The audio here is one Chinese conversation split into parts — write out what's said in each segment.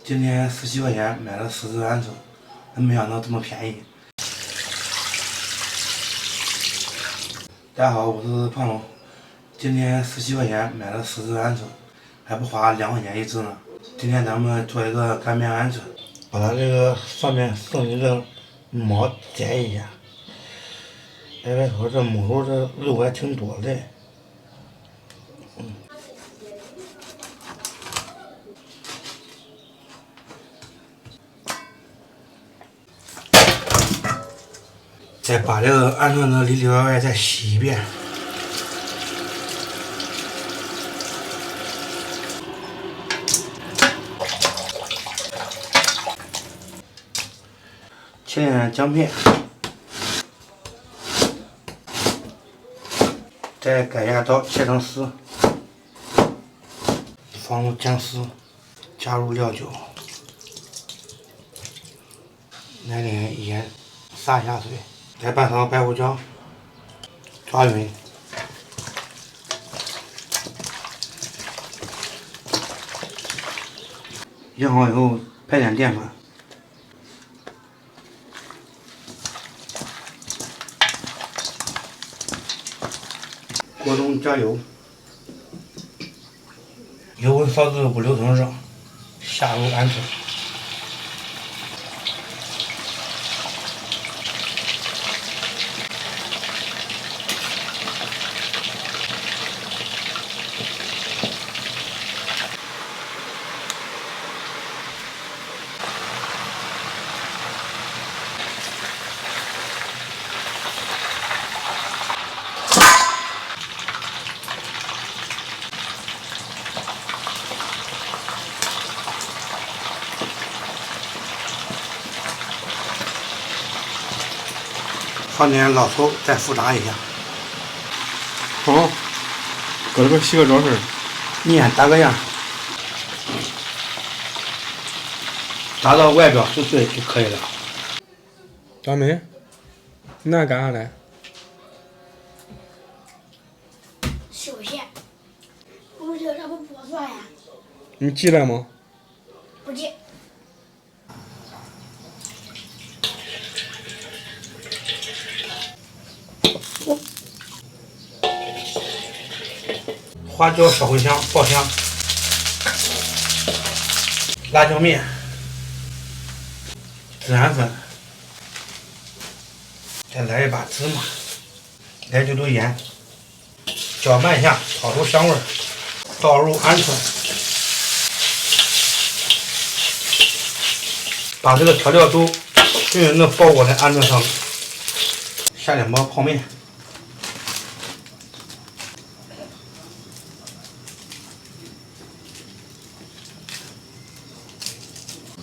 今天17块钱买了4只鹌鹑，没想到这么便宜。大家好，我是胖龙。今天17块钱买了4只鹌鹑，还不花2块钱一只呢。今天咱们做一个干煸鹌鹑，把它这个上面剩余的毛剪一下。哎，别说这母猪这肉还挺多的。再把这个鹌鹑呢里里外外再洗一遍。切点姜片，再改一下刀切成丝，放入姜丝，加入料酒，来点盐，撒一下水，再半勺白胡椒，抓匀。腌好以后，拍点淀粉。锅中加油，油温烧至5、6成热，下入鹌鹑，放点老抽，再复炸一下。好，搁这边洗个澡水，面打个样，炸到外表酥脆就可以了。大梅，你那干啥来？休息。我这这不剥蒜呀？你急了吗？不急。花椒、小茴香爆香，辣椒面、孜然粉，再来一把芝麻，来丢盐，搅拌一下，炒出香味儿，倒入鹌鹑，把这个调料都均匀的包裹在鹌鹑上，下2包泡面。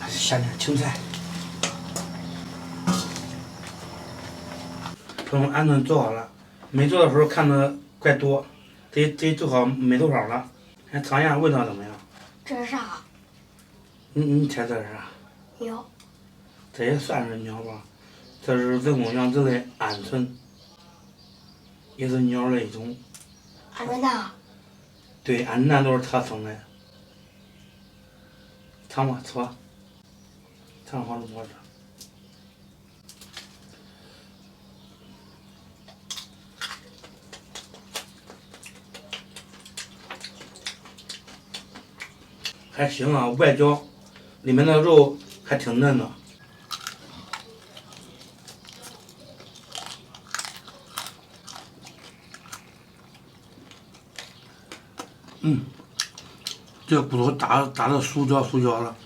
下点青菜，这种鹌鹑做好了，没做的时候看着怪多，得做好没多少了。还尝一下味道怎么样？这是啥？你猜这是啥？牛。这也算是鸟吧？这是人工养殖的鹌鹑，也是鸟类一种。鹌鹑蛋。对，鹌鹑蛋都是它生的。尝吧，吃吧。尝好了多少？还行啊，外焦，里面的肉还挺嫩的。这骨头打的酥焦了。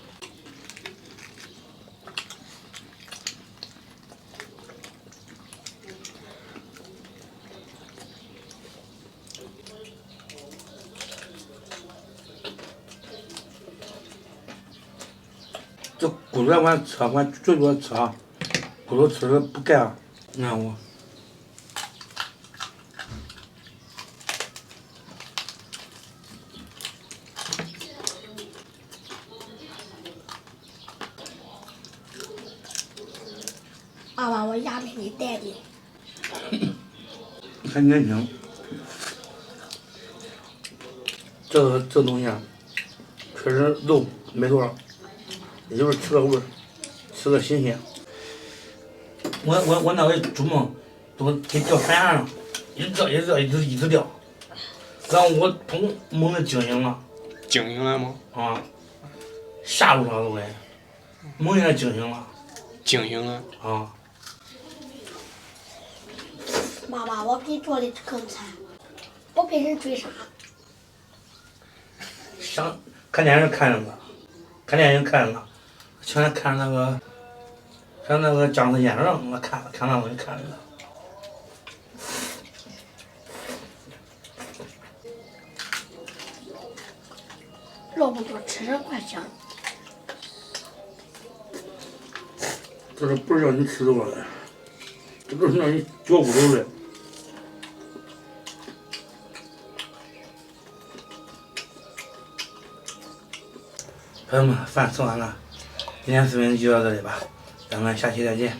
这骨头我吃，我最多吃啊，骨头吃的不干。你看我。妈妈，我牙比你带的。还年轻，这东西啊，确实肉没多少，也就是吃个味儿，吃个新鲜。我那回做梦都给掉船上了，一直掉，然后我砰猛地惊醒了。惊醒了吗？啊，吓住了都给，猛一下惊醒了。惊醒了。啊。妈妈，我比你做的更惨，我被人追杀。想看电视看着了，看电影看着了，前天看那个僵尸先生，我看那东西看着了。萝卜多吃点怪香。这是不是让你吃多了？这都是让你嚼骨头的。朋友们，饭吃完了，今天视频就到这里吧，咱们下期再见。